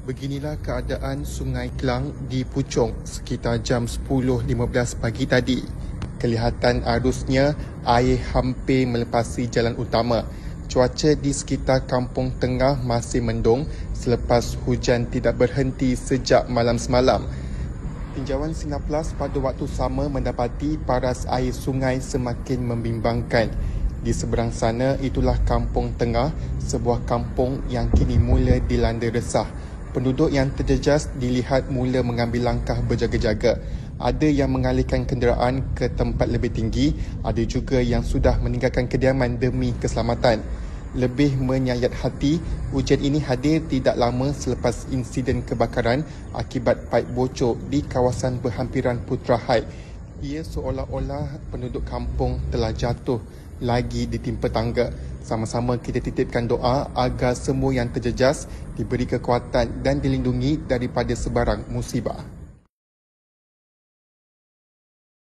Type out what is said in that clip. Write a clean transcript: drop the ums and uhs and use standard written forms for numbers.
Beginilah keadaan Sungai Kelang di Puchong sekitar jam 10.15 pagi tadi. Kelihatan arusnya air hampir melepasi jalan utama. Cuaca di sekitar Kampung Tengah masih mendung selepas hujan tidak berhenti sejak malam semalam. Tinjauan Sinar Plus pada waktu sama mendapati paras air sungai semakin membimbangkan. Di seberang sana itulah Kampung Tengah, sebuah kampung yang kini mula dilanda resah. Penduduk yang terjejas dilihat mula mengambil langkah berjaga-jaga. Ada yang mengalihkan kenderaan ke tempat lebih tinggi, ada juga yang sudah meninggalkan kediaman demi keselamatan. Lebih menyayat hati, hujan ini hadir tidak lama selepas insiden kebakaran akibat paip bocor di kawasan berhampiran Putra Heights. Ia seolah-olah penduduk kampung telah jatuh lagi ditimpa tangga. Sama-sama kita titipkan doa agar semua yang terjejas diberi kekuatan dan dilindungi daripada sebarang musibah.